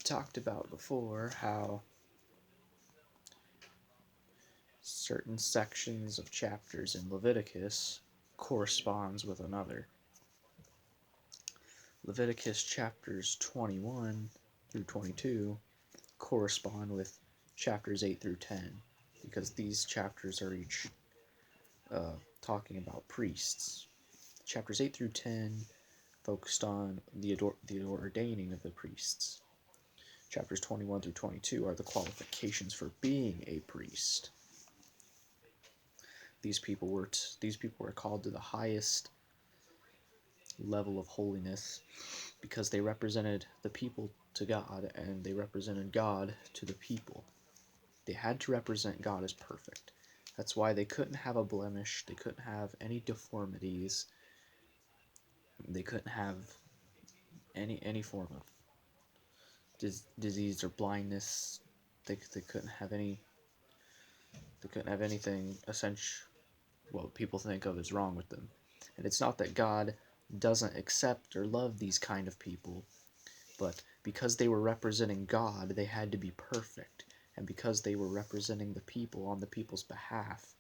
talked about before how certain sections of chapters in Leviticus corresponds with another. Leviticus chapters 21 through 22 correspond with chapters 8 through 10 because these chapters are each talking about priests. Chapters 8 through 10 focused on the ordaining of the priests. Chapters 21 through 22 are the qualifications for being a priest. These people were called to the highest level of holiness because they represented the people to God and they represented God to the people. They had to represent God as perfect. That's why they couldn't have a blemish, they couldn't have any deformities, they couldn't have any form of disease or blindness. They couldn't have anything essential what people think of as wrong with them. And it's not that God doesn't accept or love these kind of people, but because they were representing God, they had to be perfect. And because they were representing the people on the people's behalf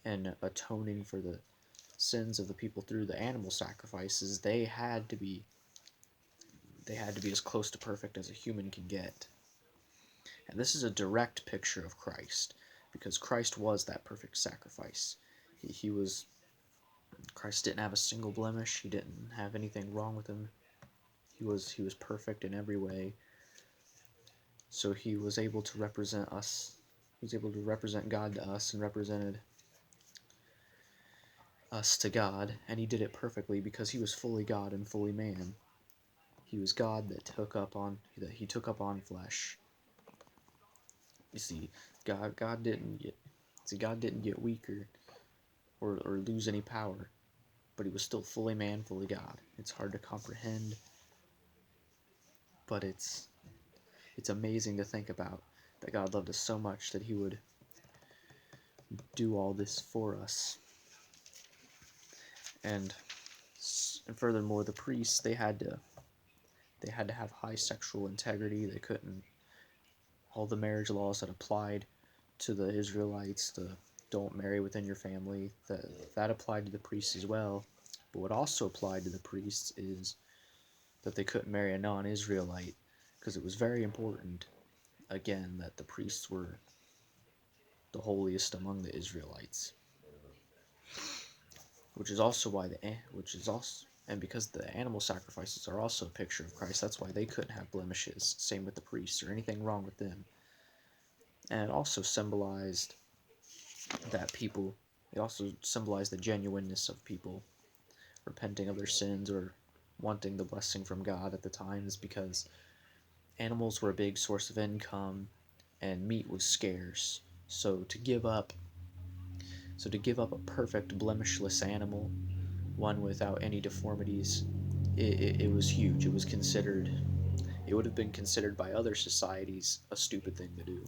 and atoning for the sins of the people through the animal sacrifices, they had to be as close to perfect as a human can get. And this is a direct picture of Christ, because Christ was that perfect sacrifice. Christ didn't have a single blemish. He didn't have anything wrong with him. He was perfect in every way. So he was able to represent us. He was able to represent God to us and represented us to God, and he did it perfectly because he was fully God and fully man. He was God that took up on flesh. You see, God didn't get weaker or lose any power, but he was still fully man, fully God. It's hard to comprehend, but it's amazing to think about that God loved us so much that he would do all this for us. And furthermore, the priests, they had to have high sexual integrity. They couldn't, all the marriage laws that applied to the Israelites, the don't marry within your family, that applied to the priests as well. But what also applied to the priests is that they couldn't marry a non-Israelite, because it was very important, again, that the priests were the holiest among the Israelites. And because the animal sacrifices are also a picture of Christ, that's why they couldn't have blemishes. Same with the priests or anything wrong with them. And it also symbolized the genuineness of people repenting of their sins or wanting the blessing from God at the times, because animals were a big source of income and meat was scarce. So to give up a perfect blemishless animal, one without any deformities, it was huge. It would have been considered by other societies a stupid thing to do.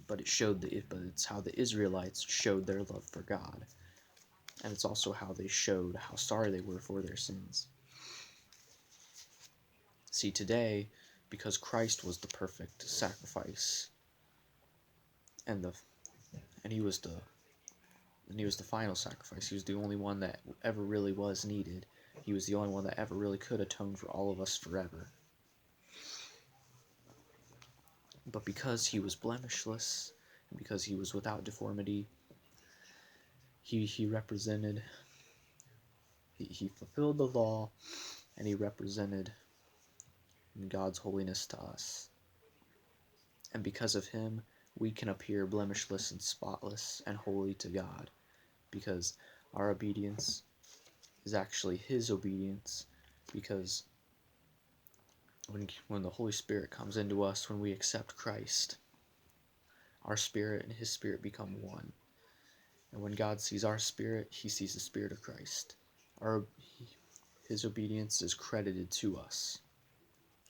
But it's how the Israelites showed their love for God. And it's also how they showed how sorry they were for their sins. See, today, because Christ was the perfect sacrifice, and he was the final sacrifice. He was the only one that ever really was needed. He was the only one that ever really could atone for all of us forever. But because he was blemishless, and because he was without deformity, he fulfilled the law, and he represented God's holiness to us. And because of him, we can appear blemishless and spotless and holy to God, because our obedience is actually his obedience, because when the Holy Spirit comes into us, when we accept Christ, our spirit and his spirit become one. And when God sees our spirit, he sees the spirit of Christ. His obedience is credited to us.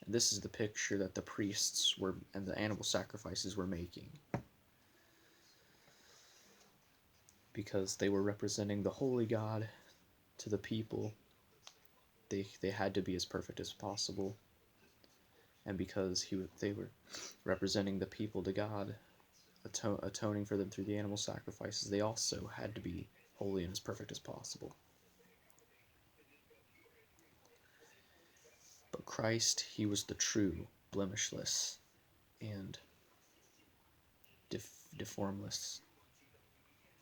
And this is the picture that the priests and the animal sacrifices were making. Because they were representing the holy God to the people, they had to be as perfect as possible. and because they were representing the people to God, atoning for them through the animal sacrifices, they also had to be holy and as perfect as possible. But Christ, he was the true, blemishless, and deformless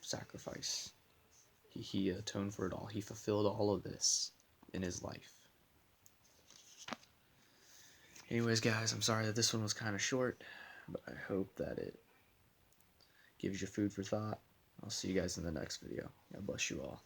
sacrifice. He atoned for it all. He fulfilled all of this in his life. Anyways, guys, I'm sorry that this one was kind of short, but I hope that it gives you food for thought. I'll see you guys in the next video. God bless you all.